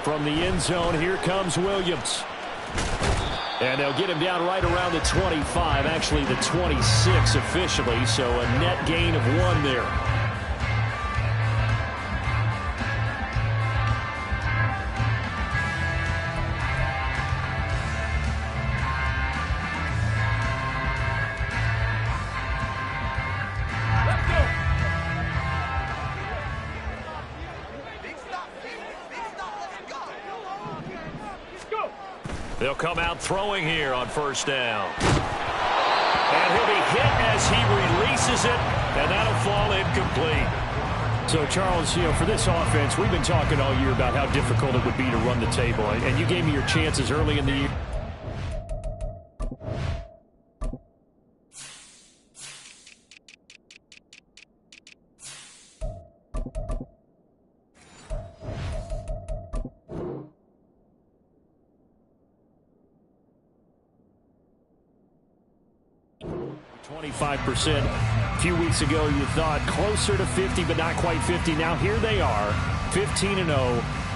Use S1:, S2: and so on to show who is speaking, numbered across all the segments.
S1: From the end zone, here comes Williams. And they'll get him down right around the 25, actually the 26 officially, so a net gain of 1 there. They'll come out throwing here on first down. And he'll be hit as he releases it, and that'll fall incomplete. So, Charles, for this offense, we've been talking all year about how difficult it would be to run the table, and you gave me your chances early in the year. 25%. A few weeks ago, you thought closer to 50, but not quite 50. Now here they are, 15-0.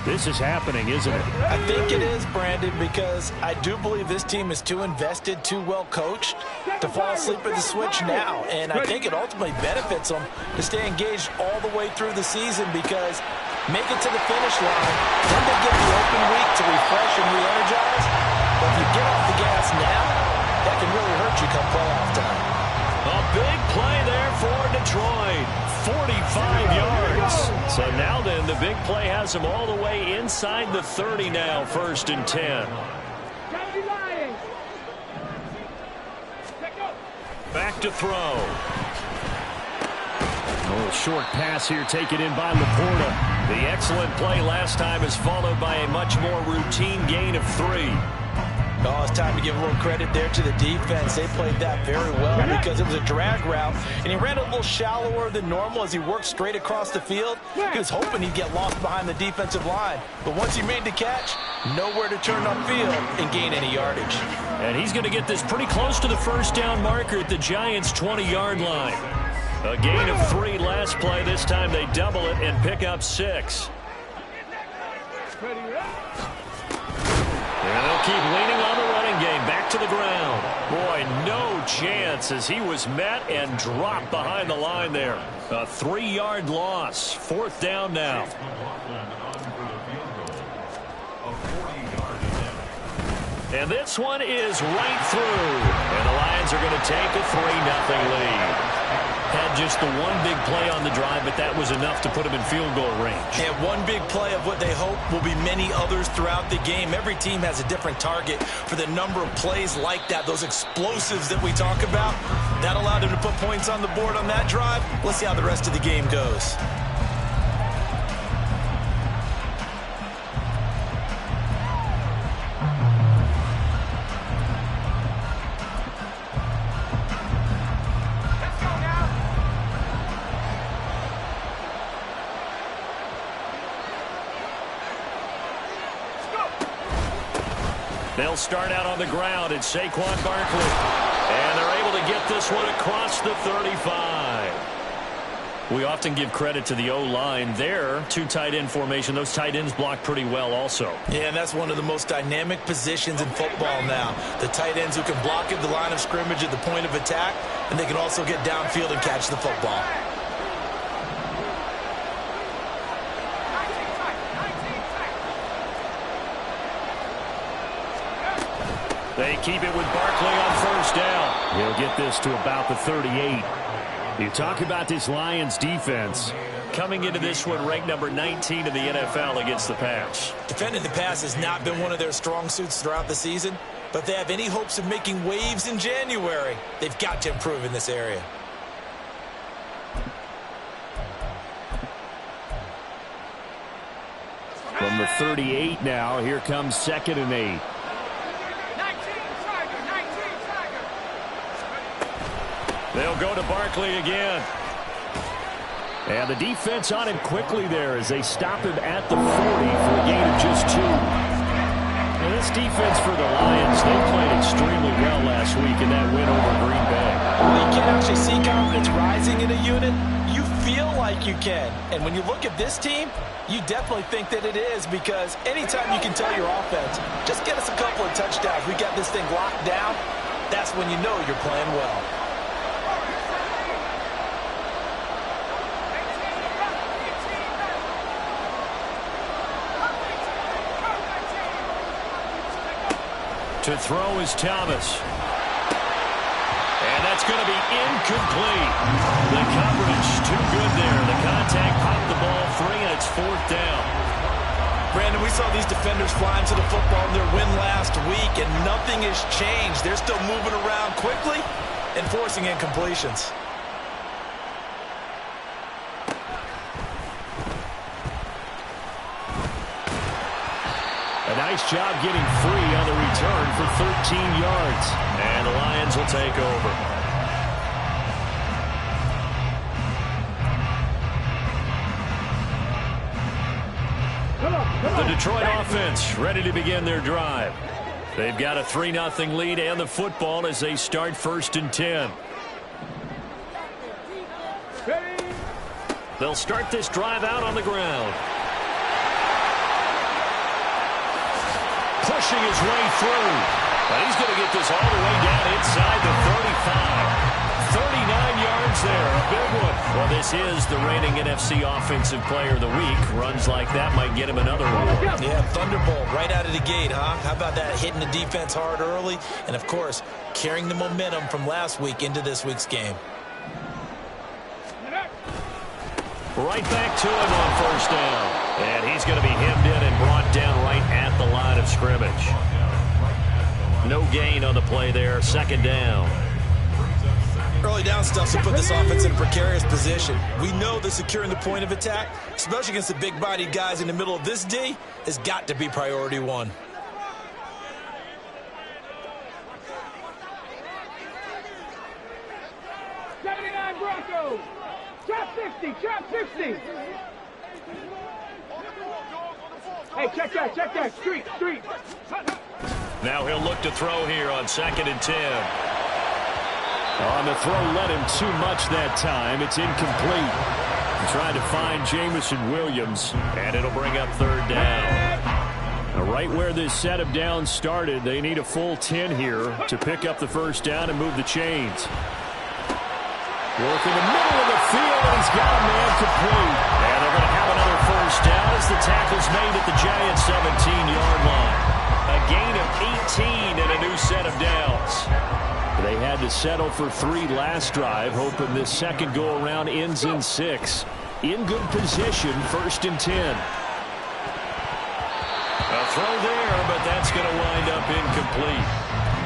S1: This is happening, isn't it?
S2: I think it is, Brandon, because I do believe this team is too invested, too well coached to fall asleep at the switch now. And I think it ultimately benefits them to stay engaged all the way through the season, because make it to the finish line, then they get the open week to refresh and re-energize. But if you get off the gas now, that can really hurt you come playoff time.
S1: A big play there for Detroit. 45 yards. So now then, the big play has them all the way inside the 30 now, 1st and 10. Back to throw. A little short pass here taken in by Laporta. The excellent play last time is followed by a much more routine gain of 3.
S2: Oh, it's time to give a little credit there to the defense. They played that very well because it was a drag route, and he ran a little shallower than normal as he worked straight across the field. He was hoping he'd get lost behind the defensive line, but once he made the catch, nowhere to turn upfield and gain any yardage.
S1: And he's going to get this pretty close to the first down marker at the Giants' 20-yard line. A gain of 3 last play. This time they double it and pick up 6. And they'll keep leaning on the running game. Back to the ground. Boy, no chance as he was met and dropped behind the line there. A 3-yard loss. 4th down now. And this one is right through. And the Lions are going to take a 3-0 lead. Had just the one big play on the drive, but that was enough to put them in field goal range.
S2: And one big play of what they hope will be many others throughout the game. Every team has a different target for the number of plays like that, those explosives that we talk about. That allowed them to put points on the board on that drive. Let's see how the rest of the game goes.
S1: They'll start out on the ground. It's Saquon Barkley. And they're able to get this one across the 35. We often give credit to the O-line there. 2 tight end formation. Those tight ends block pretty well also.
S2: Yeah, and that's one of the most dynamic positions in football now. The tight ends who can block at the line of scrimmage at the point of attack, and they can also get downfield and catch the football.
S1: They keep it with Barkley on first down. He'll get this to about the 38. You talk about this Lions defense. Coming into this one ranked number 19 in the NFL against the pass.
S2: Defending the pass has not been one of their strong suits throughout the season, but if they have any hopes of making waves in January, they've got to improve in this area.
S1: From the 38 now, here comes 2nd and 8. They'll go to Barkley again. And the defense on him quickly there as they stop him at the 40 for a gain of just 2. And this defense for the Lions, they played extremely well last week in that win over Green Bay.
S2: When you can actually see confidence rising in a unit, you feel like you can. And when you look at this team, you definitely think that it is, because anytime you can tell your offense, just get us a couple of touchdowns, we got this thing locked down, that's when you know you're playing well.
S1: To throw is Thomas. And that's going to be incomplete. The coverage too good there. The contact popped the ball free, and it's 4th down.
S2: Brandon, we saw these defenders flying to the football in their win last week, and nothing has changed. They're still moving around quickly and forcing incompletions.
S1: A nice job getting free on the return for 13 yards. And the Lions will take over. The Detroit offense ready to begin their drive. They've got a 3-0 lead and the football as they start 1st and 10. They'll start this drive out on the ground. Pushing his way through. But he's going to get this all the way down inside the 35. 39 yards there, a big one. Well, this is the reigning NFC Offensive Player of the Week. Runs like that might get him another award.
S2: Yeah, thunderbolt right out of the gate, huh? How about that, hitting the defense hard early? And, of course, carrying the momentum from last week into this week's game.
S1: Right back to him on 1st down. And he's going to be hemmed in and brought down right at the line of scrimmage. No gain on the play there. 2nd down.
S2: Early down stuff to put this offense in a precarious position. We know that securing the point of attack, especially against the big-bodied guys in the middle of this D, has got to be priority one.
S3: Broncos. Trap 60, trap 60. Hey, check that, street.
S1: Now he'll look to throw here on 2nd and 10. On the throw, led him too much that time. It's incomplete. Trying to find Jamison Williams, and it'll bring up 3rd down. Now, right where this set of downs started, they need a full 10 here to pick up the 1st down and move the chains. Work in the middle of the field, and he's got a man complete. And they're going to have another 1st down as the tackle's made at the Giants' 17-yard line. A gain of 18 and a new set of downs. They had to settle for 3 last drive, hoping this second go-around ends in 6. In good position, 1st and 10. A throw there, but that's going to wind up incomplete.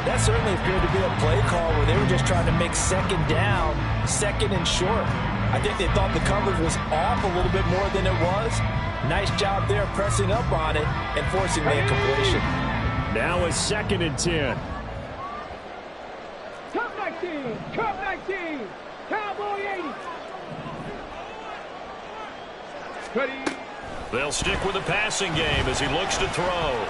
S2: That certainly appeared to be a play call where they were just trying to make 2nd down, 2nd and short. I think they thought the coverage was off a little bit more than it was. Nice job there pressing up on it and forcing the incompletion.
S1: Now a 2nd and 10.
S3: Cup 19, Cowboy 80.
S1: They'll stick with the passing game as he looks to throw.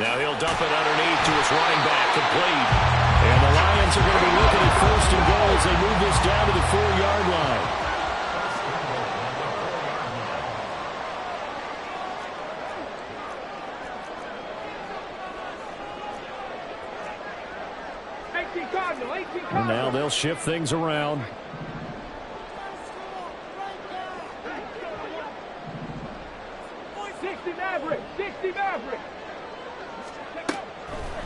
S1: Now he'll dump it underneath to his running back, complete. And the Lions are going to be looking at 1st and goal as they move this down to the 4-yard line. And now they'll shift things around.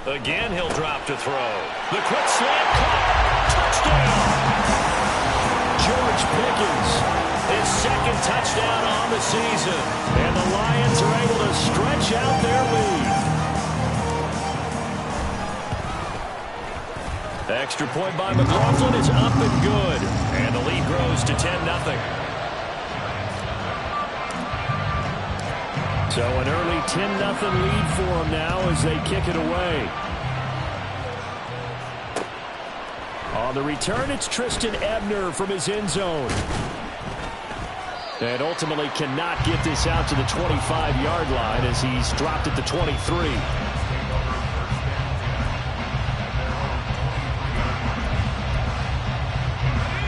S1: Again, he'll drop to throw. The quick slant caught. Touchdown. George Pickens, his 2nd touchdown on the season. And the Lions are able to stretch out their lead. Extra point by McLaughlin is up and good. And the lead grows to 10-0. So an early 10-0 lead for them now as they kick it away. On the return, it's Tristan Ebner from his end zone. And ultimately cannot get this out to the 25-yard line as he's dropped at the 23.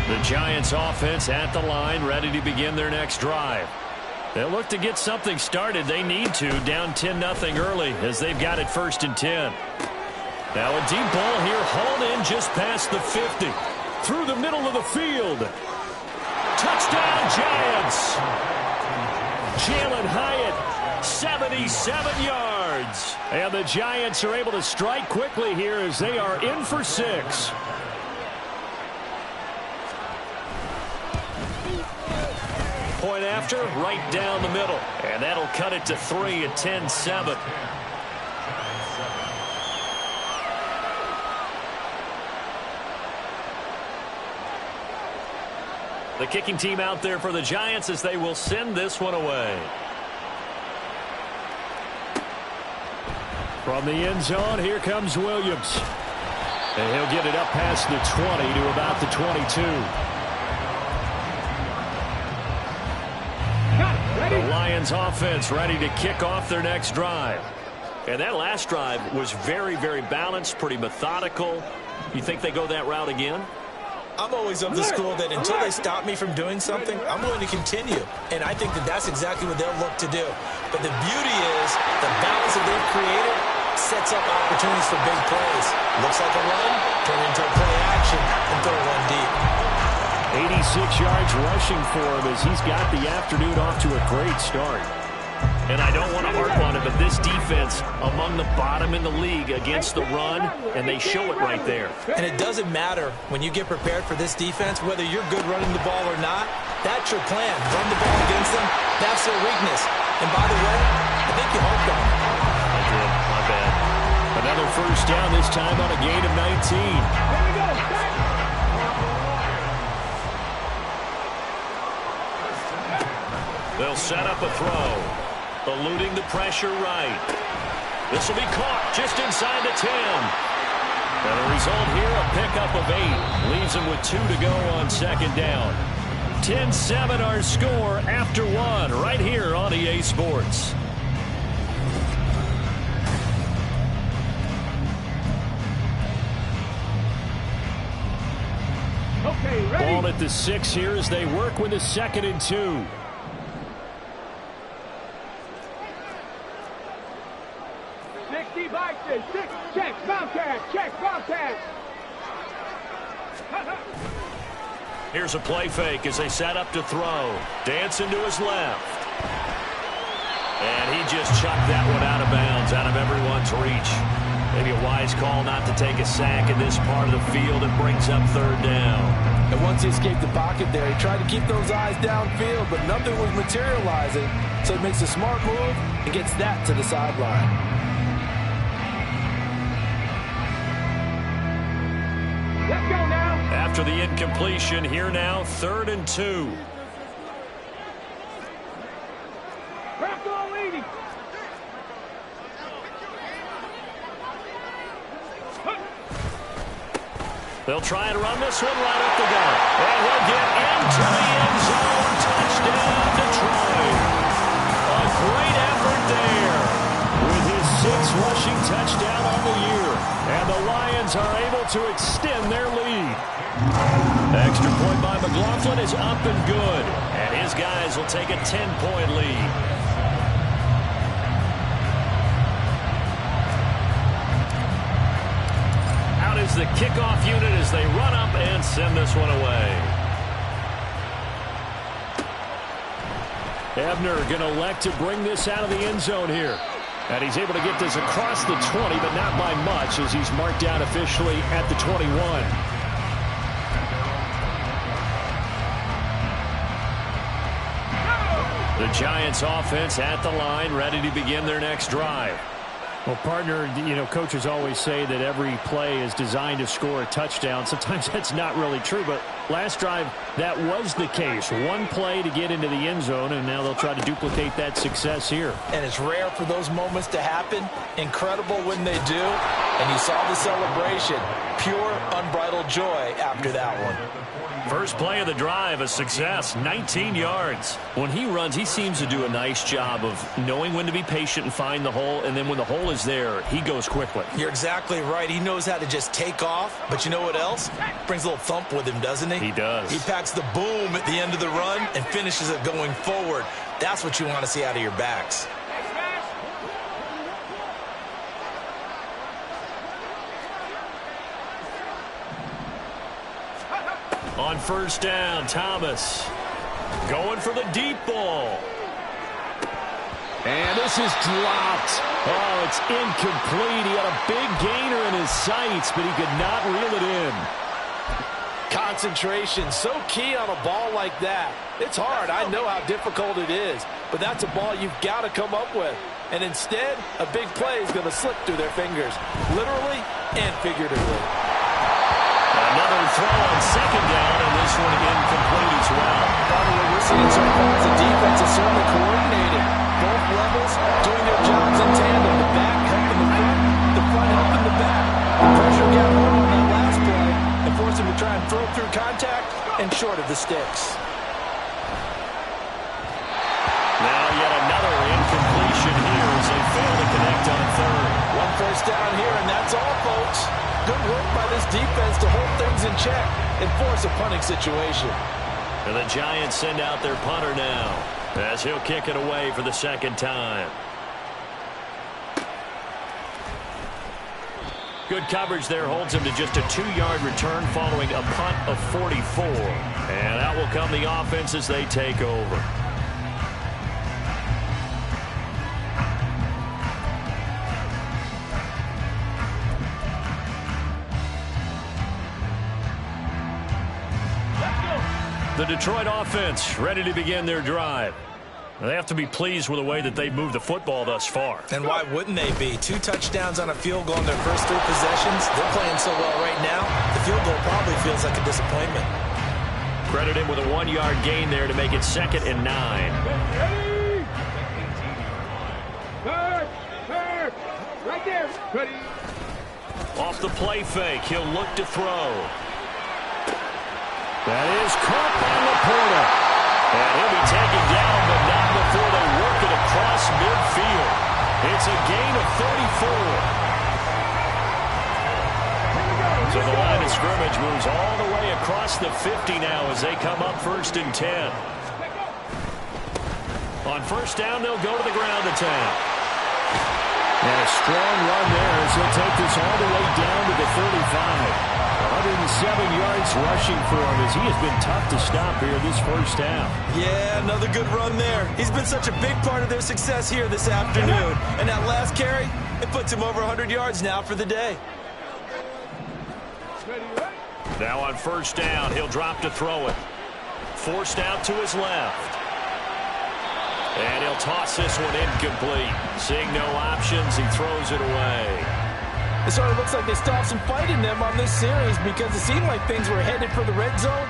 S1: The Giants offense at the line, ready to begin their next drive. They'll look to get something started. They need to, down 10-0 early as they've got it 1st and 10. Now a deep ball here, hauled in just past the 50. Through the middle of the field. Touchdown, Giants. Jalen Hyatt, 77 yards. And the Giants are able to strike quickly here as they are in for 6. Point after, right down the middle. And that'll cut it to 3 at 10-7. The kicking team out there for the Giants as they will send this one away. From the end zone, here comes Williams. And he'll get it up past the 20 to about the 22. The Lions offense ready to kick off their next drive. And that last drive was very, very balanced, pretty methodical. You think they go that route again?
S2: I'm always of the school that until they stop me from doing something, I'm going to continue. And I think that that's exactly what they'll look to do. But the beauty is the balance that they've created sets up opportunities for big plays. Looks like a run, turn into a play action, and throw one deep.
S1: 86 yards rushing for him as he's got the afternoon off to a great start. And I don't want to harp on it, but this defense among the bottom in the league against the run, and they show it right there.
S2: And it doesn't matter when you get prepared for this defense, whether you're good running the ball or not, that's your plan. Run the ball against them, that's their weakness. And by the way, I think you harped on it.
S1: I did, my bad. Another 1st down, this time on a gain of 19. They'll set up a throw. Eluding the pressure right. This will be caught just inside the 10. And the result here, a pickup of 8. Leaves them with 2 to go on 2nd down. 10-7 our score after 1 right here on EA Sports.
S3: Okay, ready.
S1: Ball at the 6 here as they work with a 2nd and 2.
S3: Check, Bobcat, check, Bobcat.
S1: Here's a play fake as they set up to throw. Dancing to his left. And he just chucked that one out of bounds, out of everyone's reach. Maybe a wise call not to take a sack in this part of the field. It brings up 3rd down.
S2: And once he escaped the pocket there, he tried to keep those eyes downfield, but nothing was materializing. So he makes a smart move and gets that to the sideline.
S3: Let's go now.
S1: After the incompletion, here now, 3rd and 2.
S3: Bronco leading.
S1: They'll try and run this one right up the gut. And he'll get into the end zone. Touchdown, Detroit. A great effort there with his 6th rushing touchdown on the year. And the Lions are able to extend their lead. Extra point by McLaughlin is up and good. And his guys will take a 10-point lead. Out is the kickoff unit as they run up and send this one away. Ebner going to elect to bring this out of the end zone here. And he's able to get this across the 20, but not by much as he's marked down officially at the 21. The Giants offense at the line, ready to begin their next drive. Well, partner, you know, coaches always say that every play is designed to score a touchdown. Sometimes that's not really true, but last drive, that was the case. One play to get into the end zone, and now they'll try to duplicate that success here.
S2: And it's rare for those moments to happen. Incredible when they do. And you saw the celebration. pure, unbridled joy after that one.
S1: First play of the drive, a success, 19 yards. When he runs, he seems to do a nice job of knowing when to be patient and find the hole, and then when the hole is there, he goes quickly.
S2: You're exactly right. He knows how to just take off, but you know what else? Brings a little thump with him, doesn't he?
S1: He does.
S2: He packs the boom at the end of the run and finishes it going forward. That's what you want to see out of your backs.
S1: On first down, Thomas going for the deep ball.
S4: And this is dropped.
S1: Oh, it's incomplete. He had a big gainer in his sights, but he could not reel it in.
S4: Concentration, so key on a ball like that. It's hard. I know how difficult it is, but that's a ball you've got to come up with. And instead, a big play is going to slip through their fingers, literally and figuratively.
S1: Another throw on second down, and this one incomplete as well.
S4: What we're seeing so far is the defense is certainly coordinated. Both levels doing their jobs in tandem. The back helping the front helping the back. The pressure got more on that last play and forced him to try and throw through contact and short of the sticks.
S1: Now yet another incompletion here as they fail to connect on third.
S4: One first down here, and that's all, folks. Good work by this defense to hold things in check and force a punting situation.
S1: And the Giants send out their punter now as he'll kick it away for the second time. Good coverage there holds him to just a 2-yard return following a punt of 44. And out will come the offense as they take over. The Detroit offense ready to begin their drive. They have to be pleased with the way that they've moved the football thus far.
S2: And why wouldn't they be? 2 touchdowns on a field goal in their first 3 possessions. They're playing so well right now, the field goal probably feels like a disappointment.
S1: Credit him with a 1-yard gain there to make it 2nd and 9.
S3: Ready? Third. Right there. Ready.
S1: Off the play fake, he'll look to throw. That is caught by Laporta. And he'll be taken down, but not before they work it across midfield. It's a gain of 34. So the line of scrimmage moves all the way across the 50 now as they come up 1st and 10. On first down, they'll go to the ground attack. And a strong run there as he'll take this all the way down to the 35. 107 yards rushing for him as he has been tough to stop here this first half.
S2: Yeah, another good run there. He's been such a big part of their success here this afternoon. And that last carry, it puts him over 100 yards now for the day.
S1: Now on first down, he'll drop to throw it. Forced out to his left. And he'll toss this one incomplete. Seeing no options, he throws it away.
S4: It sort of looks like they still have some fight in them on this series because it seemed like things were headed for the red zone.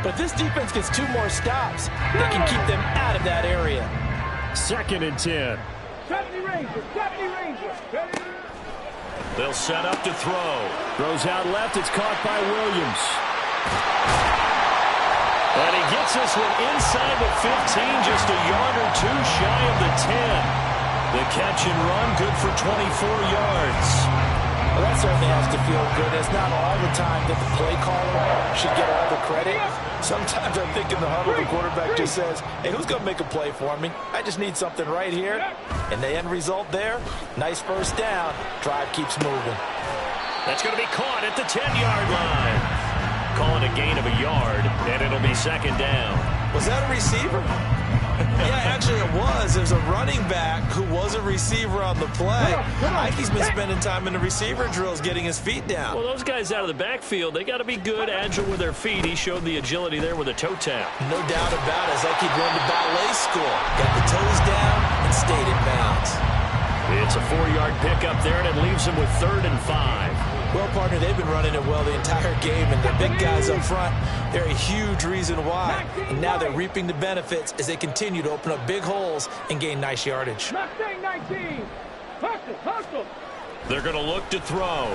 S4: But this defense gets 2 more stops. They can keep them out of that area.
S1: 2nd and 10.
S3: 70 Rangers. Ready.
S1: They'll set up to throw. Throws out left. It's caught by Williams. And he gets this one inside the 15, just a yard or 2 shy of the 10. The catch and run good for 24 yards.
S4: Well, that certainly has to feel good. It's not all the time that the play caller should get all the credit. Sometimes I think in the huddle, the quarterback just says, hey, who's going to make a play for me? I just need something right here. And the end result there, nice first down. Drive keeps moving.
S1: That's going to be caught at the 10-yard line. Calling a gain of a yard, and it'll be 2nd down.
S2: Was that a receiver? Yeah, actually it was. There's a running back who was a receiver on the play. Ike's been spending time in the receiver drills getting his feet down.
S1: Well, those guys out of the backfield, they got to be good, agile with their feet. He showed the agility there with a toe tap.
S2: No doubt about it. It's like he'd gone to ballet school. Got the toes down and stayed in bounds.
S1: It's a 4-yard pickup there, and it leaves him with 3rd and 5.
S2: Well, partner, they've been running it well the entire game, and the big guys up front, they're a huge reason why. And now they're reaping the benefits as they continue to open up big holes and gain nice yardage.
S3: Mustang 19. Hustle.
S1: They're going to look to throw.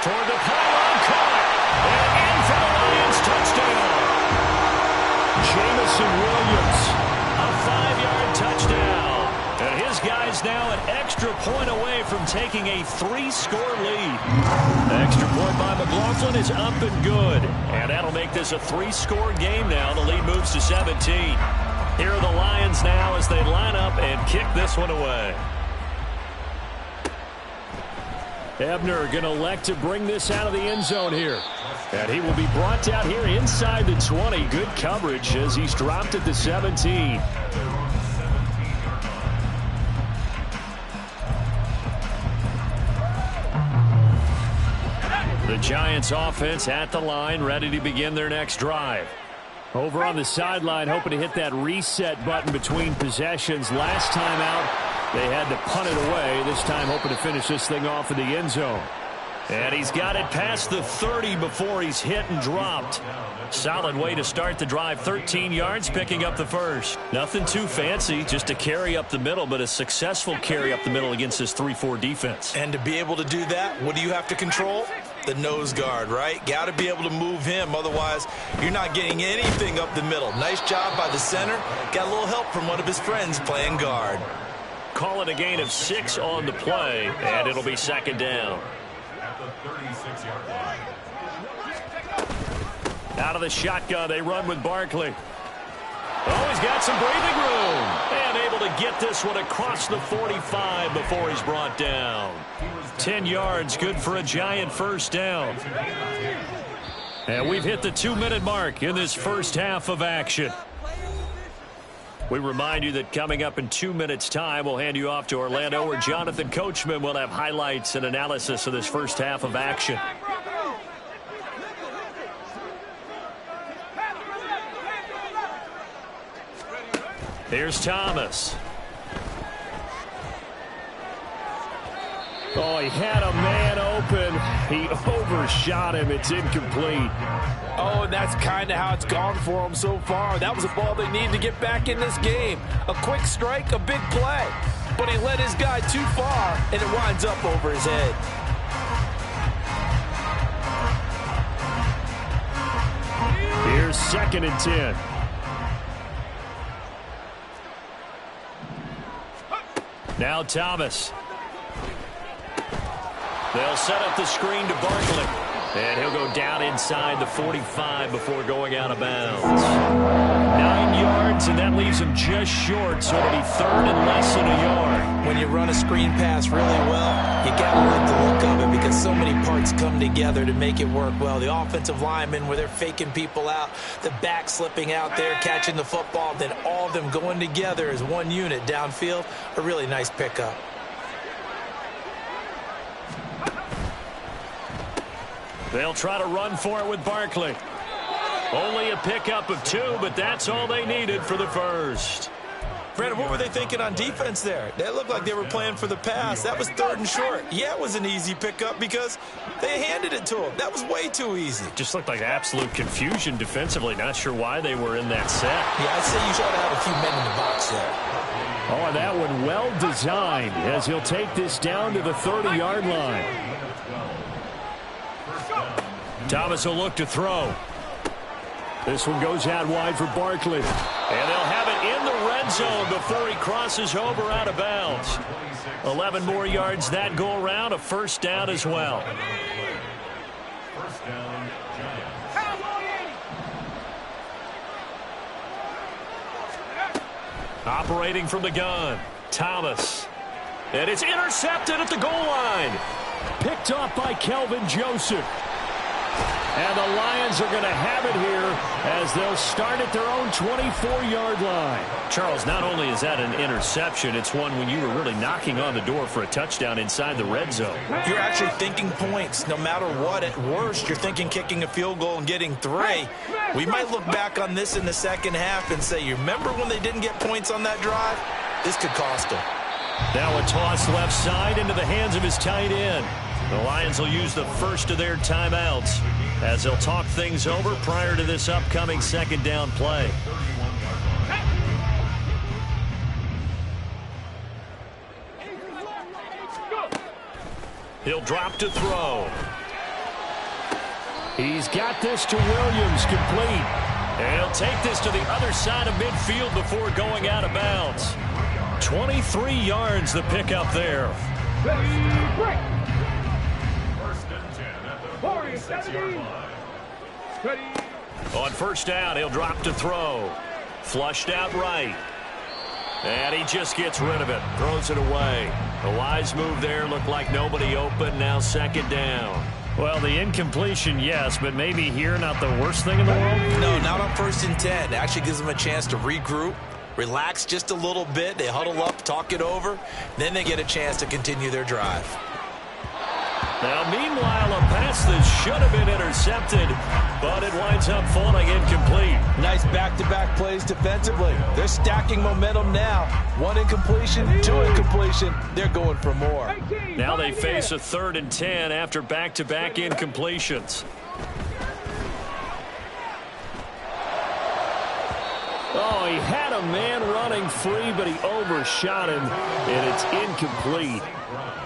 S1: toward the pylon, caught. And in for the Lions, touchdown. Jamison Williams, a 5-yard touchdown. And his guys now an extra point away from taking a 3-score lead. The extra point by McLaughlin is up and good. And that'll make this a 3-score game now. The lead moves to 17. Here are the Lions now as they line up and kick this one away. Ebner going to elect to bring this out of the end zone here. And he will be brought down here inside the 20. Good coverage as he's dropped at the 17. The Giants offense at the line, ready to begin their next drive. Over on the sideline, hoping to hit that reset button between possessions. Last time out, they had to punt it away. This time, hoping to finish this thing off in the end zone. And he's got it past the 30 before he's hit and dropped. Solid way to start the drive. 13 yards, picking up the first. Nothing too fancy, just a carry up the middle, but a successful carry up the middle against this 3-4 defense.
S2: And to be able to do that, what do you have to control? The nose guard, right? Got to be able to move him. Otherwise, you're not getting anything up the middle. Nice job by the center. Got a little help from one of his friends playing guard.
S1: Call it a gain of 6 on the play, and it'll be second down. Out of the shotgun, they run with Barkley. Oh, he's got some breathing room. And able to get this one across the 45 before he's brought down. 10 yards, good for a Giant first down. And we've hit the 2-minute mark in this first half of action. We remind you that coming up in 2 minutes' time, we'll hand you off to Orlando, where Jonathan Coachman will have highlights and analysis of this first half of action. Here's Thomas. Oh, he had a man open. He overshot him. It's incomplete.
S4: Oh, and that's kind of how it's gone for him so far. That was a ball they need to get back in this game. A quick strike, a big play. But he led his guy too far, and it winds up over his head.
S1: Here's 2nd and 10. Now Thomas. They'll set up the screen to Barkley. And he'll go down inside the 45 before going out of bounds. 9 yards, and that leaves him just short, so it'll be 3rd and less than a yard.
S2: When you run a screen pass really well, you got to like the look of it because so many parts come together to make it work well. The offensive linemen, where they're faking people out, the back slipping out there, catching the football, then all of them going together as one unit downfield. A really nice pickup.
S1: They'll try to run for it with Barkley. Only a pickup of 2, but that's all they needed for the first.
S2: Brandon, what were they thinking on defense there? They looked like they were playing for the pass. That was 3rd and short. Yeah, it was an easy pickup because they handed it to him. That was way too easy.
S1: Just looked like absolute confusion defensively. Not sure why they were in that set.
S2: Yeah, I'd say you should have a few men in the box there.
S1: Oh, and that one well designed as he'll take this down to the 30-yard line. Thomas will look to throw. This one goes out wide for Barkley. And they'll have it in the red zone before he crosses over out of bounds. 11 more yards that go around, a first down as well. Operating from the gun, Thomas. And it's intercepted at the goal line. Picked off by Kelvin Joseph. And the Lions are going to have it here as they'll start at their own 24-yard line. Charles, not only is that an interception, it's one when you were really knocking on the door for a touchdown inside the red zone.
S2: You're actually thinking points. No matter what, at worst, you're thinking kicking a field goal and getting 3. We might look back on this in the second half and say, you remember when they didn't get points on that drive? This could cost them.
S1: Now a toss left side into the hands of his tight end. The Lions will use the first of their timeouts as they'll talk things over prior to this upcoming second down play. He'll drop to throw. He's got this to Williams, complete. And he'll take this to the other side of midfield before going out of bounds. 23 yards the pickup there.
S3: Break. 40, 70.
S1: On first down, he'll drop to throw. Flushed out right. And he just gets rid of it. Throws it away. A wise move there. Looked like nobody open. Now second down. Well, the incompletion, yes, but maybe here not the worst thing in the world?
S2: No, not on 1st and 10. It actually gives them a chance to regroup, relax just a little bit. They huddle up, talk it over. Then they get a chance to continue their drive.
S1: Now, meanwhile, a pass that should have been intercepted, but it winds up falling incomplete.
S4: Nice back-to-back plays defensively. They're stacking momentum now. 1 incompletion, 2 incompletion. They're going for more.
S1: Now they face a 3rd and 10 after back-to-back incompletions. Oh, he had a man running free, but he overshot him, and it's incomplete.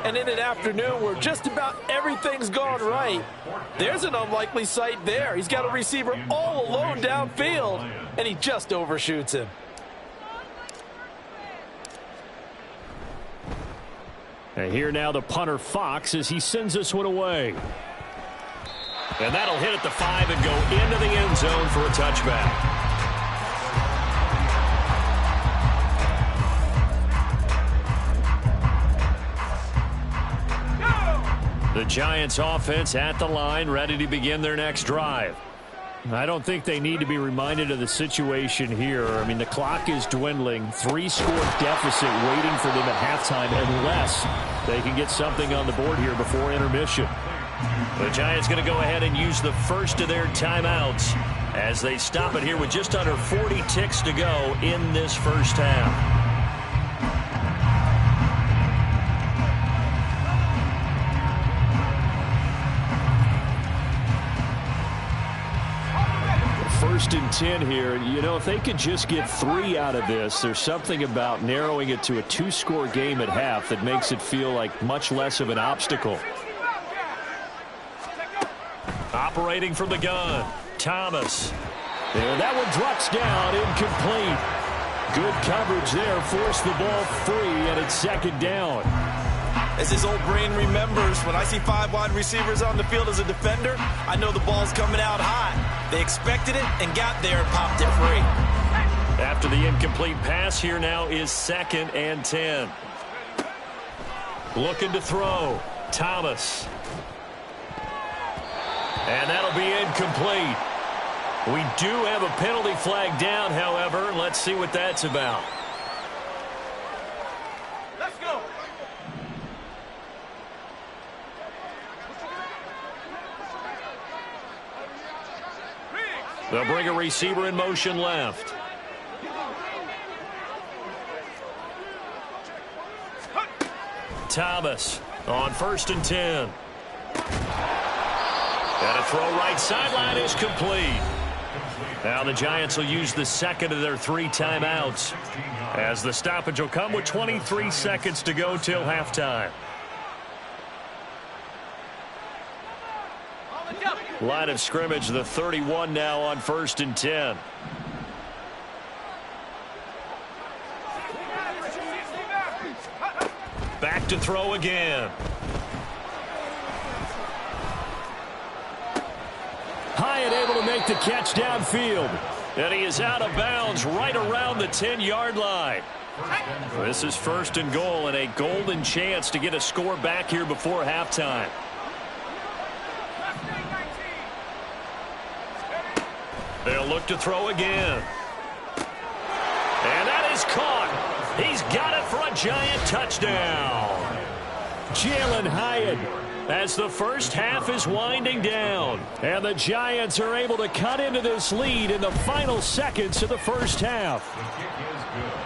S4: And in an afternoon where just about everything's gone right, there's an unlikely sight there. He's got a receiver all alone downfield, and he just overshoots him.
S1: And here now the punter Fox as he sends this one away. And that'll hit at the 5 and go into the end zone for a touchback. The Giants offense at the line, ready to begin their next drive. I don't think they need to be reminded of the situation here. I mean, the clock is dwindling. 3-score deficit waiting for them at halftime unless they can get something on the board here before intermission. The Giants going to go ahead and use the first of their timeouts as they stop it here with just under 40 ticks to go in this first half. First and 10 here. You know, if they could just get 3 out of this, there's something about narrowing it to a 2-score game at half that makes it feel like much less of an obstacle. Operating from the gun, Thomas. And that one drops down, incomplete. Good coverage there, forced the ball free, and it's second down.
S2: As his old brain remembers, when I see 5 wide receivers on the field as a defender, I know the ball's coming out high. They expected it and got there and popped it free.
S1: After the incomplete pass, here now is 2nd and 10. Looking to throw, Thomas. And that'll be incomplete. We do have a penalty flag down, however. Let's see what that's about.
S3: Let's go.
S1: They'll bring a receiver in motion left. Thomas on 1st and 10. And a throw right sideline is complete. Now the Giants will use the second of their 3 timeouts as the stoppage will come with 23 seconds to go till halftime. Line of scrimmage, the 31 now on 1st and 10. Back to throw again. Hyatt able to make the catch downfield. And he is out of bounds right around the 10-yard line. This is 1st and goal and a golden chance to get a score back here before halftime. They'll look to throw again. And that is caught. He's got it for a Giant touchdown. Jalen Hyatt as the first half is winding down. And the Giants are able to cut into this lead in the final seconds of the first half.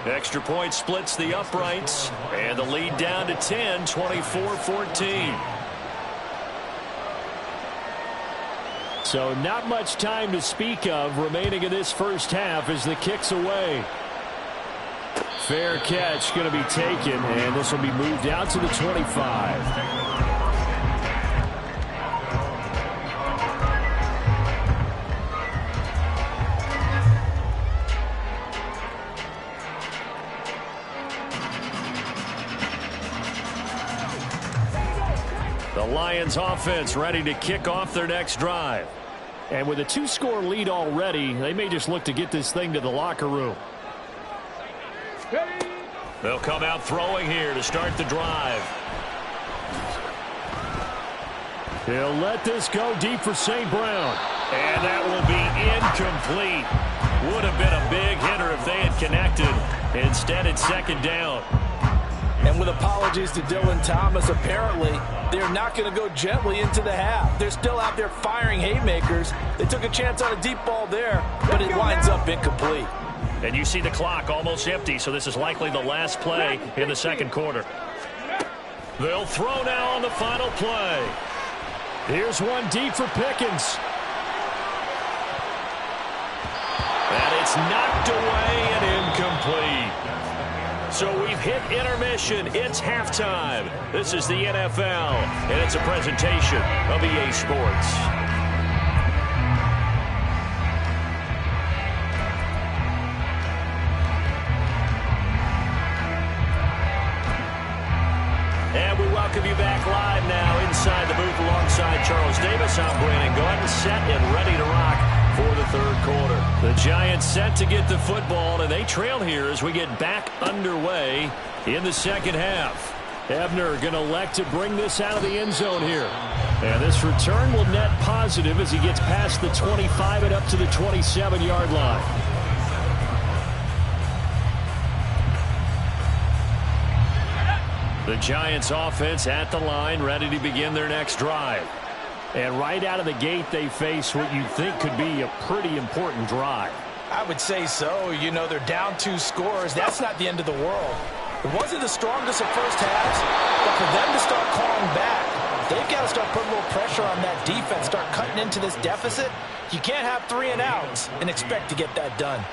S1: Extra point splits the uprights. And the lead down to 10, 24-14. So not much time to speak of remaining in this first half as the kick's away. Fair catch going to be taken, and this will be moved out to the 25. The Lions offense ready to kick off their next drive.
S5: And with a 2-score lead already, they may just look to get this thing to the locker room.
S1: They'll come out throwing here to start the drive.
S5: He'll let this go deep for St. Brown.
S1: And that will be incomplete. Would have been a big hitter if they had connected. Instead, it's second down.
S2: And with apologies to Dylan Thomas, apparently they're not going to go gently into the half. They're still out there firing haymakers. They took a chance on a deep ball there, but it winds up incomplete.
S1: And you see the clock almost empty, so this is likely the last play in the second quarter. They'll throw now on the final play.
S5: Here's one deep for Pickens.
S1: And it's knocked away and incomplete. So we've hit intermission. It's halftime. This is the NFL, and it's a presentation of EA Sports. And we welcome you back live now inside the booth alongside Charles Davis. I'm Brandon Gordon, set and ready to rock for the third quarter. The Giants set to get the football, and they trail here as we get back underway in the second half.
S5: Ebner going to elect to bring this out of the end zone here. And this return will net positive as he gets past the 25 and up to the 27-yard line.
S1: The Giants offense at the line, ready to begin their next drive.
S5: And right out of the gate, they face what you think could be a pretty important drive.
S2: I would say so. You know, they're down 2 scores. That's not the end of the world. It wasn't the strongest of first halves, but for them to start clawing back, they've got to start putting a little pressure on that defense, start cutting into this deficit. You can't have 3 and outs and expect to get that done.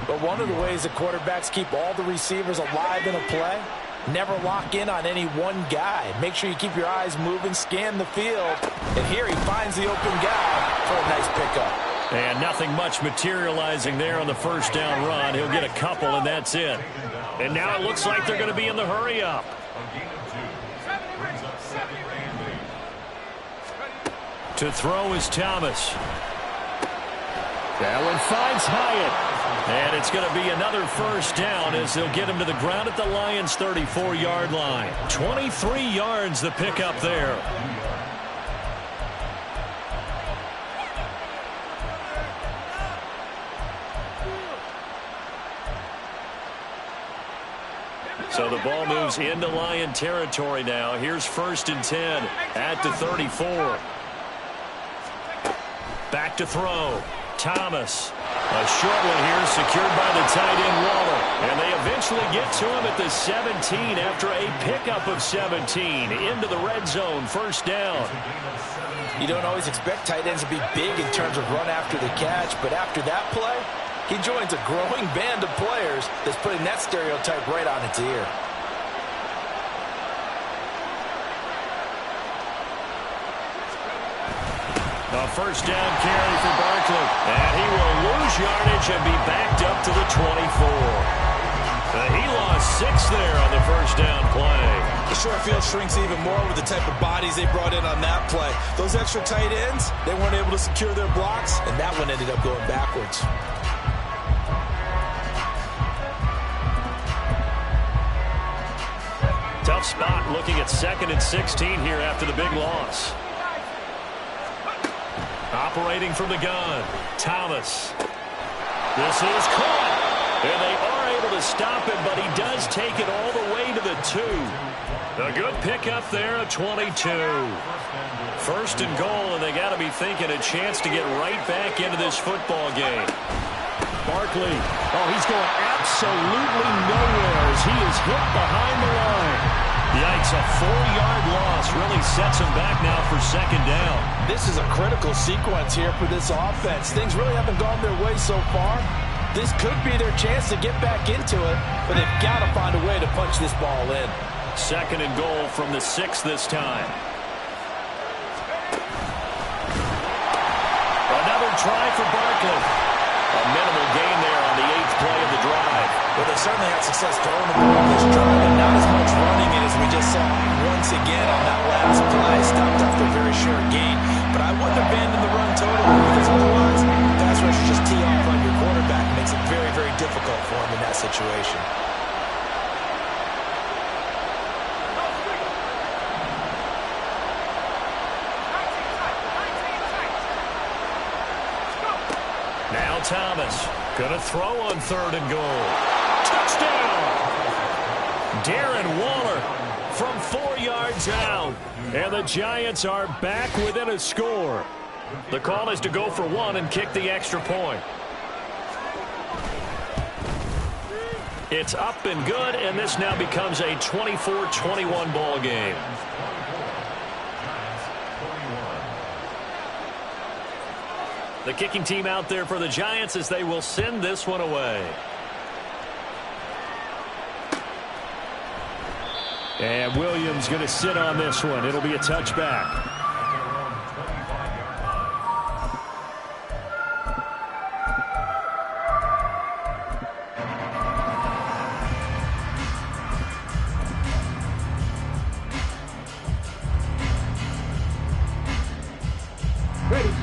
S2: But one of the ways the quarterbacks keep all the receivers alive in a play, never lock in on any one guy. Make sure you keep your eyes moving, scan the field. And here he finds the open guy for a nice pickup.
S1: And nothing much materializing there on the first down run. He'll get a couple, and that's it. And now it looks like they're going to be in the hurry-up. To throw is Thomas.
S5: That one finds Hyatt.
S1: And it's going to be another first down as they'll get him to the ground at the Lions' 34-yard line. 23 yards the pickup there. So the ball moves into Lion territory now. Here's 1st and 10 at the 34. Back to throw. Thomas. A short one here secured by the tight end Waller. And they eventually get to him at the 17 after a pickup of 17 into the red zone. First down.
S2: You don't always expect tight ends to be big in terms of run after the catch, but after that play, he joins a growing band of players that's putting that stereotype right on its ear.
S1: A first down carry for Barkley. And he will lose yardage and be backed up to the 24. He lost 6 there on the first down play.
S4: The short field shrinks even more with the type of bodies they brought in on that play. Those extra tight ends, they weren't able to secure their blocks, and that one ended up going backwards.
S1: Tough spot looking at 2nd and 16 here after the big loss. Operating from the gun, Thomas. This is caught. And they are able to stop him, but he does take it all the way to the 2. A good pickup there at 22. 1st and goal, and they got to be thinking a chance to get right back into this football game.
S5: Barkley. Oh, he's going absolutely nowhere as he is hit behind the line.
S1: Yikes, a 4-yard loss really sets him back now for 2nd down.
S2: This is a critical sequence here for this offense. Things really haven't gone their way so far. This could be their chance to get back into it, but they've got to find a way to punch this ball in.
S1: 2nd and goal from the 6 this time. Another try for Barkley. A minimal gain there on the 8th play of the drive.
S2: Well, they certainly had success throwing the ball this drive, and not as much running it as we just saw once again on that last play.
S4: situation.
S1: Now Thomas going to throw on 3rd and goal. Touchdown! Darren Waller from 4 yards out. And the Giants are back within a score. The call is to go for 1 and kick the extra point. It's up and good, and this now becomes a 24-21 ball game. The kicking team out there for the Giants as they will send this one away. And Williams going to sit on this one. It'll be a touchback.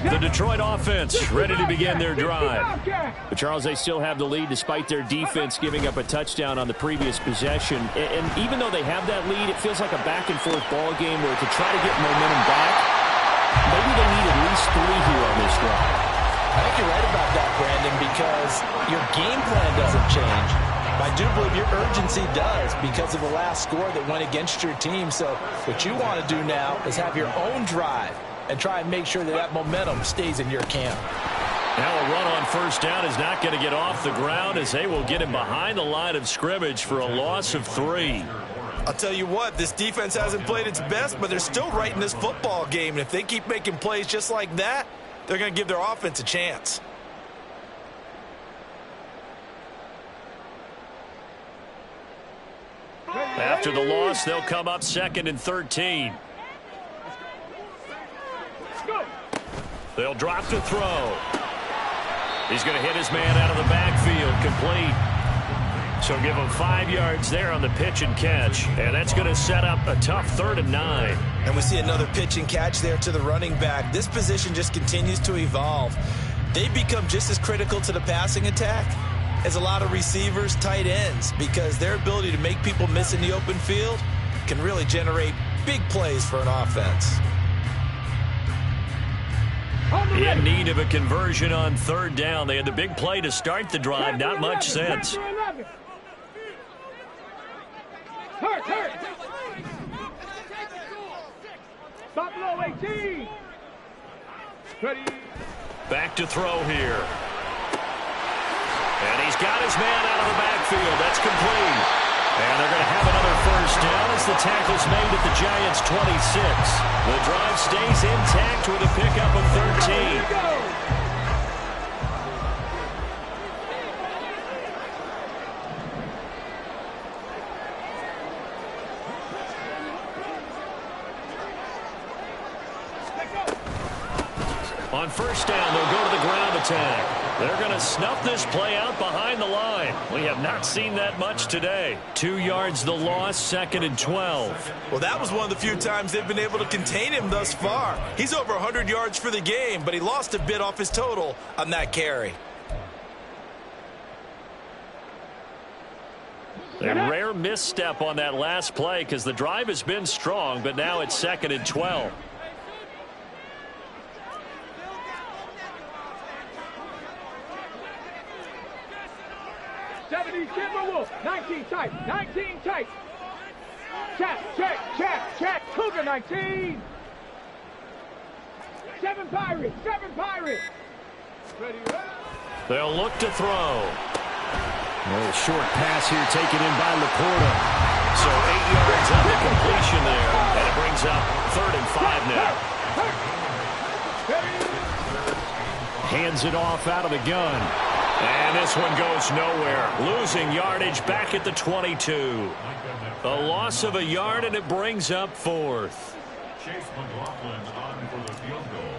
S1: The Detroit offense ready to begin their drive. But Charles, they still have the lead despite their defense giving up a touchdown on the previous possession. And even though they have that lead, it feels like a back-and-forth ball game where to try to get momentum back, maybe they need at least 3 here on this drive.
S2: I think you're right about that, Brandon, because your game plan doesn't change. I do believe your urgency does because of the last score that went against your team. So what you want to do now is have your own drive and try and make sure that that momentum stays in your camp.
S1: Now a run on 1st down is not going to get off the ground as they will get him behind the line of scrimmage for a loss of 3.
S4: I'll tell you what, this defense hasn't played its best, but they're still right in this football game. And if they keep making plays just like that, they're going to give their offense a chance.
S1: After the loss, they'll come up 2nd and 13. They'll drop to throw. He's going to hit his man out of the backfield, complete. So give him 5 yards there on the pitch and catch. And that's going to set up a tough 3rd and 9.
S4: And we see another pitch and catch there to the running back. This position just continues to evolve. They become just as critical to the passing attack as a lot of receivers, tight ends, because their ability to make people miss in the open field can really generate big plays for an offense.
S1: In need of a conversion on 3rd down. They had the big play to start the drive. Not much sense.
S3: Stop low, 18.
S1: Back to throw here. And he's got his man out of the backfield. That's complete. And they're going to have another 1st down as the tackle's made at the Giants' 26. The drive stays intact with a pickup of 13. On 1st down, they'll go to the ground attack. They're going to snuff this play out behind the line. We have not seen that much today. 2 yards the loss, 2nd and 12.
S4: Well, that was one of the few times they've been able to contain him thus far. He's over 100 yards for the game, but he lost a bit off his total on that carry.
S1: A rare misstep on that last play because the drive has been strong, but now it's 2nd and 12.
S3: Timberwolves, 19 tight, 19 tight. Check, Cougar 19. 7 Pirates. Ready,
S1: They'll look to throw. A little short pass here taken in by Laporta. So 8 yards on the completion there, and it brings up 3rd and 5 now. Hands it off out of the gun. And this one goes nowhere. Losing yardage back at the 22. A loss of a yard, and it brings up 4th.
S6: Chase McLaughlin on for the field goal.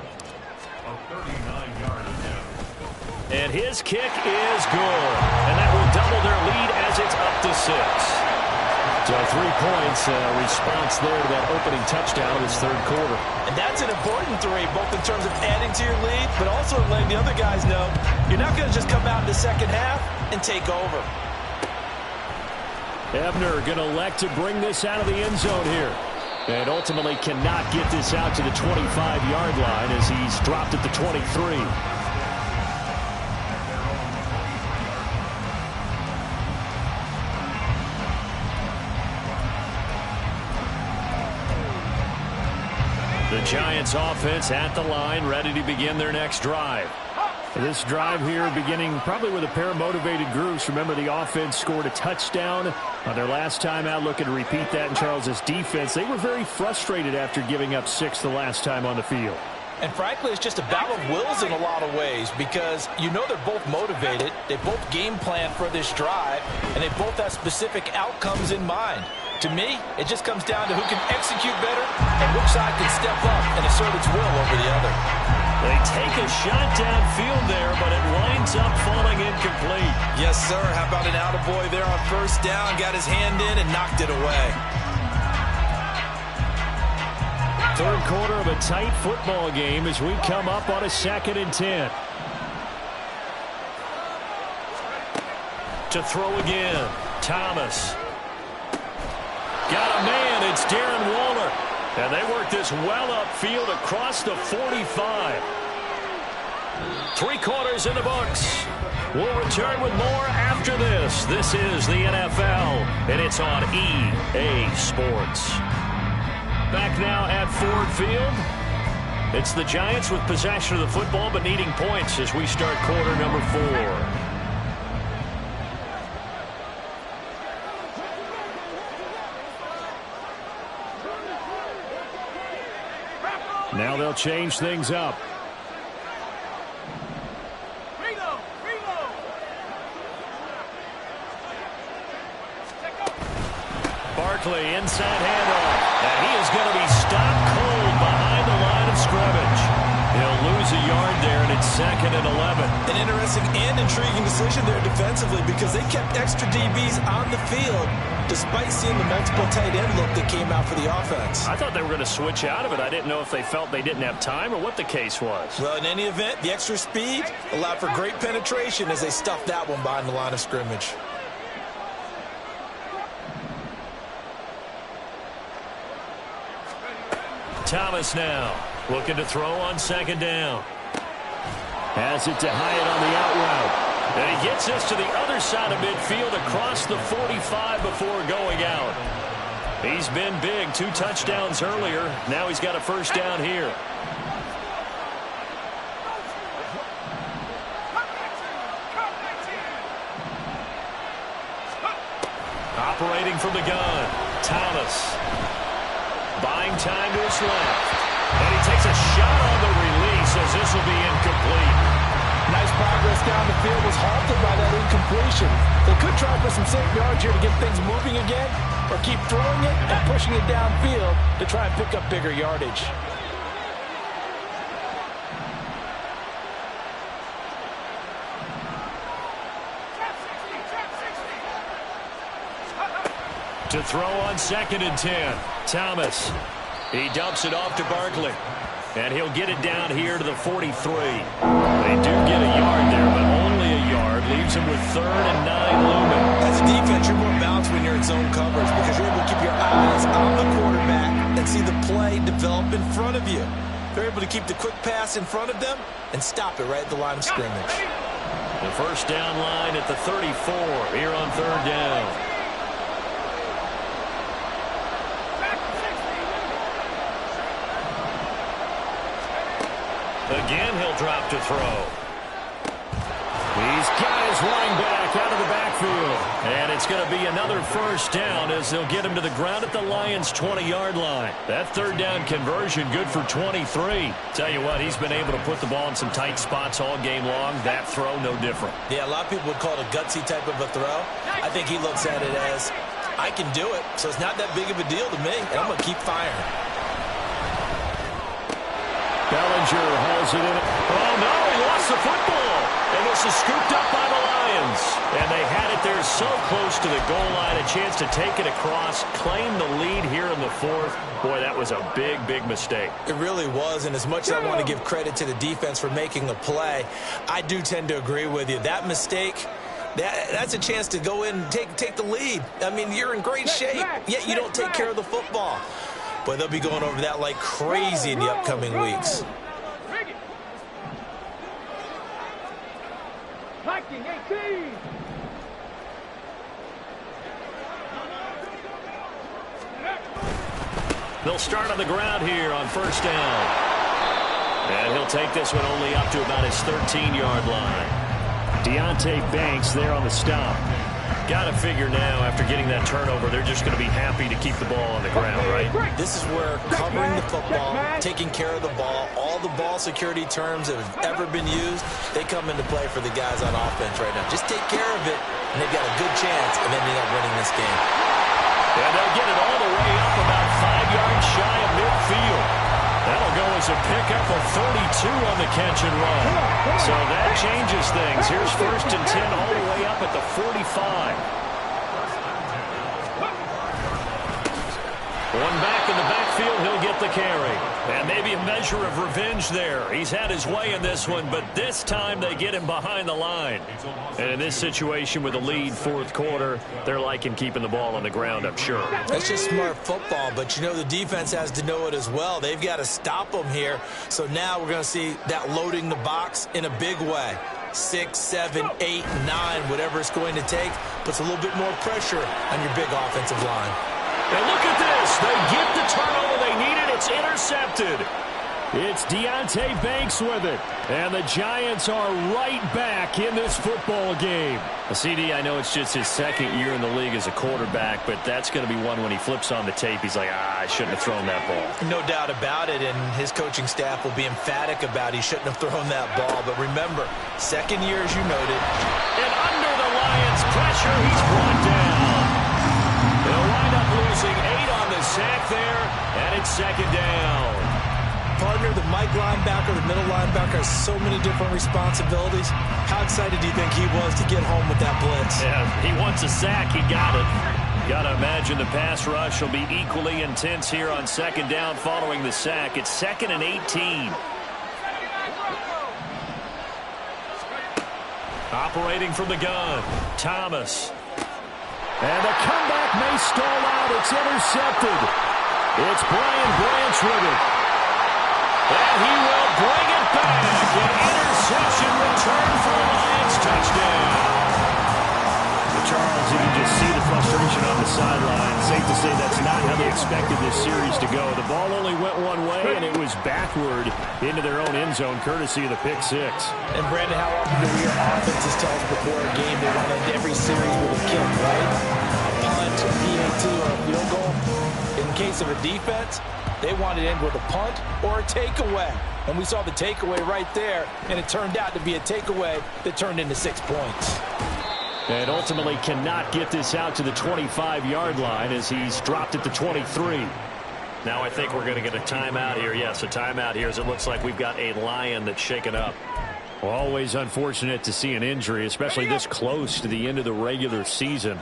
S6: A 39-yard attempt.
S1: And his kick is good. And that will double their lead as it's up to 6. So 3 points, response there to that opening touchdown of his 3rd quarter.
S2: And that's an important 3, both in terms of adding to your lead, but also letting the other guys know you're not going to just come out in the second half and take over.
S5: Ebner going to elect to bring this out of the end zone here. And ultimately cannot get this out to the 25-yard line as he's dropped at the 23. The Giants offense at the line, ready to begin their next drive. This drive here beginning probably with a pair of motivated groups. Remember, the offense scored a touchdown on their last time out, looking to repeat that in Charles's defense. They were very frustrated after giving up 6 the last time on the field.
S2: And frankly, it's just a battle of wills in a lot of ways because you know they're both motivated, they both game plan for this drive, and they both have specific outcomes in mind. To me, it just comes down to who can execute better and which side can step up and assert its will over the other.
S1: They take a shot downfield there, but it winds up falling incomplete.
S2: Yes, sir. How about an attaboy there on first down? Got his hand in and knocked it away.
S5: Third quarter of a tight football game as we come up on a 2nd and 10.
S1: To throw again, Thomas. Got a man, it's Darren Waller. And they work this well upfield across the 45. 3 quarters in the books. We'll return with more after this. This is the NFL, and it's on EA Sports. Back now at Ford Field. It's the Giants with possession of the football, but needing points as we start quarter number 4.
S5: Now they'll change things up.
S1: Barkley inside handoff. And he is going to be stopped cold behind the line of scrimmage. He'll lose a yard there, and it's 2nd and 11.
S2: An interesting and intriguing decision there defensively because they kept extra DBs on the field despite seeing the multiple tight end look that came out for the offense.
S1: I thought they were going to switch out of it. I didn't know if they felt they didn't have time or what the case was.
S2: Well, in any event, the extra speed allowed for great penetration as they stuffed that one behind the line of scrimmage.
S1: Thomas now looking to throw on 2nd down.
S5: Has it to Hyatt on the out route.
S1: And he gets us to the other side of midfield across the 45 before going out. He's been big. 2 touchdowns earlier. Now he's got a first down here. Operating from the gun, Thomas. Buying time to his left. And he takes a shot on the release as this will be incomplete.
S2: Nice progress down the field was halted by that incompletion. They could try for some safe yards here to get things moving again, or keep throwing it and pushing it downfield to try and pick up bigger yardage.
S1: To throw on 2nd and 10. Thomas. He dumps it off to Barkley. And he'll get it down here to the 43. They do get a yard there, but only a yard. Leaves him with 3rd and 9 looming.
S2: As a defense, you're more balanced when you're in zone coverage because you're able to keep your eyes on the quarterback and see the play develop in front of you. They're able to keep the quick pass in front of them and stop it right at the line of scrimmage.
S1: The first down line at the 34 here on 3rd down. Again, he'll drop to throw. He's got his running back out of the backfield. And it's going to be another first down as they'll get him to the ground at the Lions' 20-yard line. That 3rd down conversion good for 23. Tell you what, he's been able to put the ball in some tight spots all game long. That throw, no different.
S2: Yeah, a lot of people would call it a gutsy type of a throw. I think he looks at it as, I can do it, so it's not that big of a deal to me, and I'm going to keep firing.
S5: Bellinger hauls it in.
S1: Oh, no, he lost the football. And this is scooped up by the Lions. And they had it there so close to the goal line, a chance to take it across, claim the lead here in the 4th. Boy, that was a big, big mistake.
S2: It really was, and as much as I want to give credit to the defense for making the play, I do tend to agree with you. That mistake
S4: That's a chance to go in and take the lead. I mean, you're in great shape, yet you don't take care of the football. But they'll be going over that like crazy in the upcoming weeks.
S3: Viking 18.
S1: They'll start on the ground here on first down. And he'll take this one only up to about his 13-yard line.
S5: Deonte Banks there on the stop.
S1: Got to figure now, after getting that turnover, they're just going to be happy to keep the ball on the ground, right?
S4: This is where covering the football, taking care of the ball, all the ball security terms that have ever been used, they come into play for the guys on offense right now. Just take care of it, and they've got a good chance of ending up winning this game.
S1: And they'll get it all the way up about 5 yards shy of midfield. That'll go as a pickup of 32 on the catch and run. So that changes things. Here's 1st and 10 all the way up at the 45. One back in the backfield, he'll get the carry. And maybe a measure of revenge there. He's had his way in this one, but this time they get him behind the line. And in this situation with a lead 4th quarter, they're liking keeping the ball on the ground, I'm sure.
S4: That's just smart football, but you know the defense has to know it as well. They've got to stop them here. So now we're going to see that loading the box in a big way. 6, 7, 8, 9, whatever it's going to take, puts a little bit more pressure on your big offensive line.
S1: And look at this. They get the turnover they needed. It's intercepted.
S5: It's Deonte Banks with it. And the Giants are right back in this football game.
S1: CD, I know it's just his 2nd year in the league as a quarterback, but that's going to be one when he flips on the tape. He's like, I shouldn't have thrown that ball.
S4: No doubt about it, and his coaching staff will be emphatic about he shouldn't have thrown that ball. But remember, 2nd year, as you noted.
S1: And under the Lions' pressure, he's brought down. They'll wind up losing 8 on the sack there, and it's 2nd down.
S4: Partner, the Mike linebacker, the middle linebacker has so many different responsibilities. How excited do you think he was to get home with that blitz?
S1: Yeah, he wants a sack. He got it. Got to imagine the pass rush will be equally intense here on 2nd down following the sack. It's 2nd and 18. Operating from the gun, Thomas.
S5: And the comeback may stall out. It's intercepted. It's Brian Branch with it.
S1: And he will bring it back. An interception return for the Lions. Touchdown.
S5: Charles, you can just see the frustration on the sideline. Safe to say that's not how they expected this series to go. The ball only went one way, and it was backward into their own end zone, courtesy of the pick 6.
S4: And, Brandon, how often do we hear offenses tell us before a game they want to end every series with a kick, right? A punt, a PAT, or a field goal. In case of a defense, they want to end with a punt or a takeaway. And we saw the takeaway right there, and it turned out to be a takeaway that turned into 6 points.
S5: And ultimately cannot get this out to the 25-yard line as he's dropped at the 23.
S1: Now I think we're going to get a timeout here. Yes, a timeout here as it looks like we've got a Lion that's shaken up.
S5: Well, always unfortunate to see an injury, especially this close to the end of the regular season.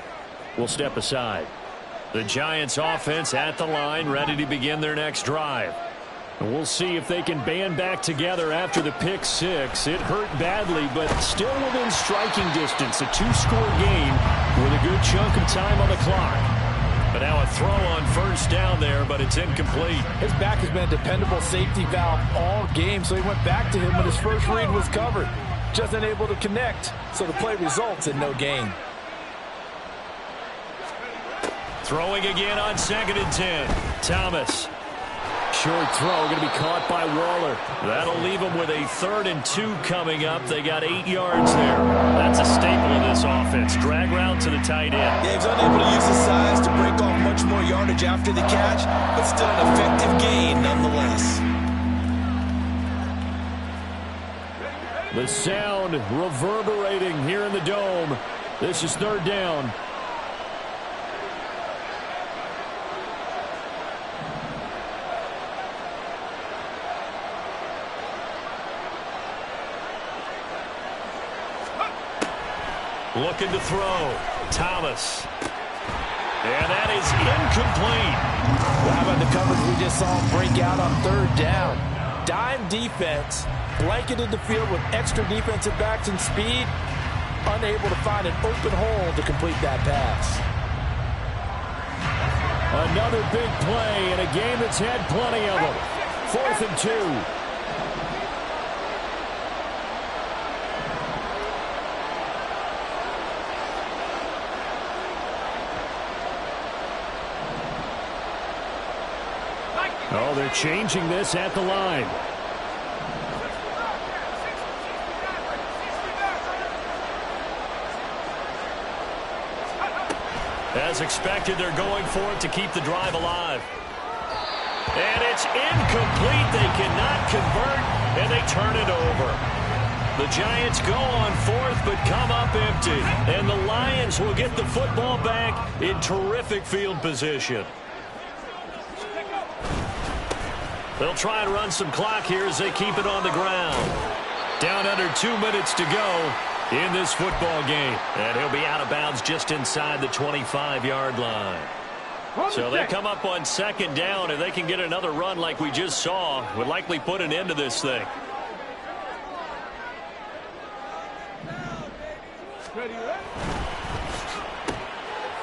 S5: We'll step aside.
S1: The Giants offense at the line, ready to begin their next drive.
S5: And we'll see if they can band back together after the pick 6. It hurt badly, but still within striking distance. A 2-score game with a good chunk of time on the clock.
S1: But now a throw on 1st down there, but it's incomplete.
S2: His back has been a dependable safety valve all game, so he went back to him when his first read was covered. Just unable to connect, so the play results in no gain.
S1: Throwing again on 2nd and 10. Thomas.
S5: Short throw going to be caught by Waller.
S1: That'll leave them with a 3rd and 2 coming up. They got 8 yards there. That's a staple of this offense. Drag route to the tight end.
S4: Yeah, he was unable to use his size to break off much more yardage after the catch, but still an effective gain nonetheless.
S5: The sound reverberating here in the dome. This is 3rd down.
S1: Looking to throw. Thomas. And that is incomplete.
S2: Well, how about the coverage we just saw him break out on 3rd down? Dime defense, blanketed the field with extra defensive backs and speed. unable to find an open hole to complete that pass.
S5: Another big play in a game that's had plenty of them. 4th and 2. Oh, they're changing this at the line.
S1: As expected, they're going for it to keep the drive alive. And it's incomplete. They cannot convert, and they turn it over. The Giants go on 4th, but come up empty. And the Lions will get the football back in terrific field position. They'll try and run some clock here as they keep it on the ground. Down under 2 minutes to go in this football game. And he'll be out of bounds just inside the 25-yard line. So they come up on 2nd down, and they can get another run like we just saw. Would likely put an end to this thing.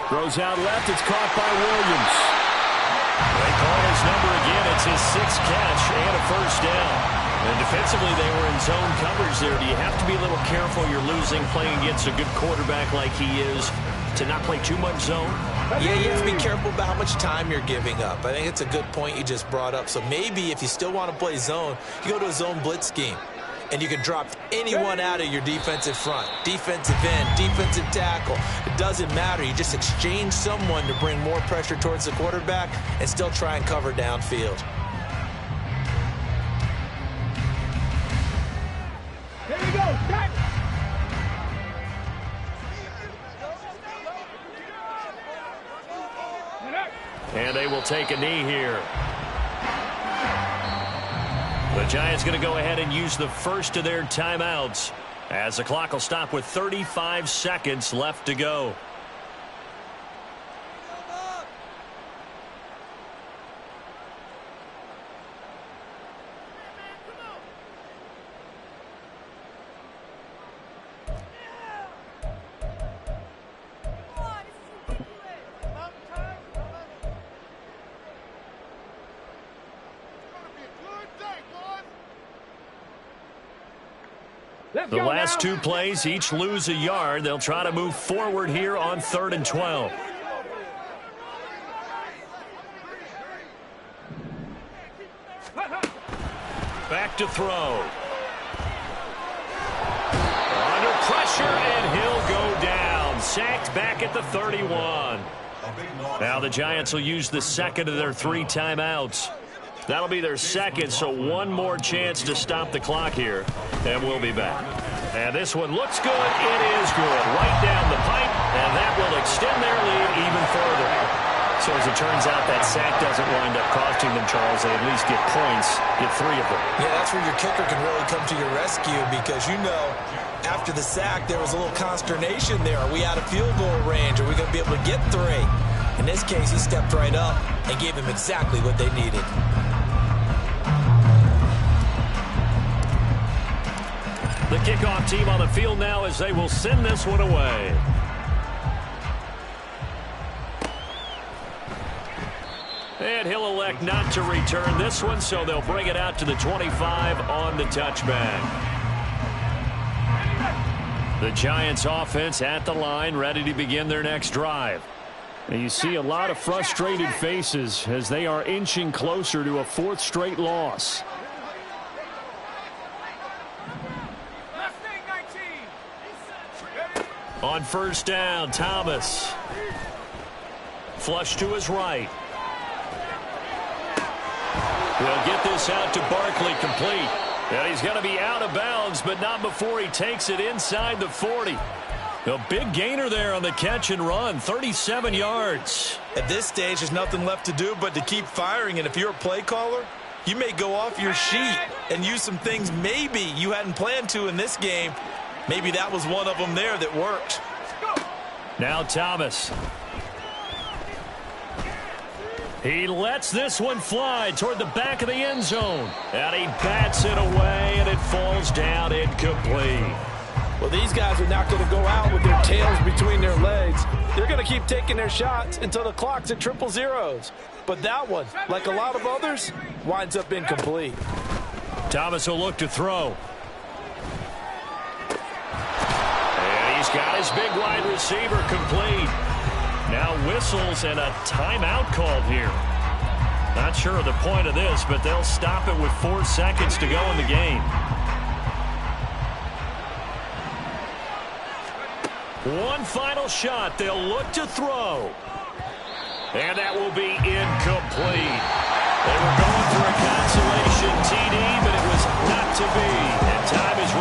S5: Throws out left. It's caught by Williams.
S1: They call his number again. It's his 6th catch and a 1st down. And defensively, they were in zone coverage there. Do you have to be a little careful? You're losing playing against a good quarterback like he is to not play too much zone?
S2: Yeah, you have to be careful about how much time you're giving up. I think it's a good point you just brought up. So maybe if you still want to play zone, you go to a zone blitz scheme. And you can drop anyone out of your defensive front. Defensive end, defensive tackle. It doesn't matter. You just exchange someone to bring more pressure towards the quarterback and still try and cover downfield.
S3: Here we go. Back.
S1: And they will take a knee here. The Giants going to go ahead and use the first of their timeouts as the clock will stop with 35 seconds left to go. The last 2 plays each lose a yard. They'll try to move forward here on 3rd and 12. Back to throw. Under pressure, and he'll go down. Sacked back at the 31. Now the Giants will use the 2nd of their 3 timeouts. That'll be their 2nd, so one more chance to stop the clock here, and we'll be back. And this one looks good. It is good. Right down the pipe, and that will extend their lead even further. So as it turns out, that sack doesn't wind up costing them, Charles. They at least get points, get 3 of them.
S2: Yeah, that's where your kicker can really come to your rescue because, you know, after the sack, there was a little consternation there. Are we out of field goal range? Are we going to be able to get 3? In this case, he stepped right up and gave them exactly what they needed.
S1: The kickoff team on the field now as they will send this one away. And he'll elect not to return this one, so they'll bring it out to the 25 on the touchback. The Giants offense at the line, ready to begin their next drive.
S5: And you see a lot of frustrated faces as they are inching closer to a 4th straight loss.
S1: On 1st down, Thomas. Flush to his right. He'll get this out to Barkley complete. And he's going to be out of bounds, but not before he takes it inside the 40. A big gainer there on the catch and run, 37 yards.
S2: At this stage, there's nothing left to do but to keep firing. And if you're a play caller, you may go off your sheet and use some things maybe you hadn't planned to in this game. Maybe that was one of them there that worked.
S1: Now Thomas. He lets this one fly toward the back of the end zone. And he bats it away, and it falls down incomplete.
S4: Well, these guys are not going to go out with their tails between their legs. They're going to keep taking their shots until the clock's at triple zeros. But that one, like a lot of others, winds up incomplete.
S5: Thomas will look to throw. And he's got his big wide receiver complete. Now whistles and a timeout called here. Not sure of the point of this, but they'll stop it with 4 seconds to go in the game. One final shot. They'll look to throw. And that will be incomplete. They were going for a consolation TD, but it was not to be. And time is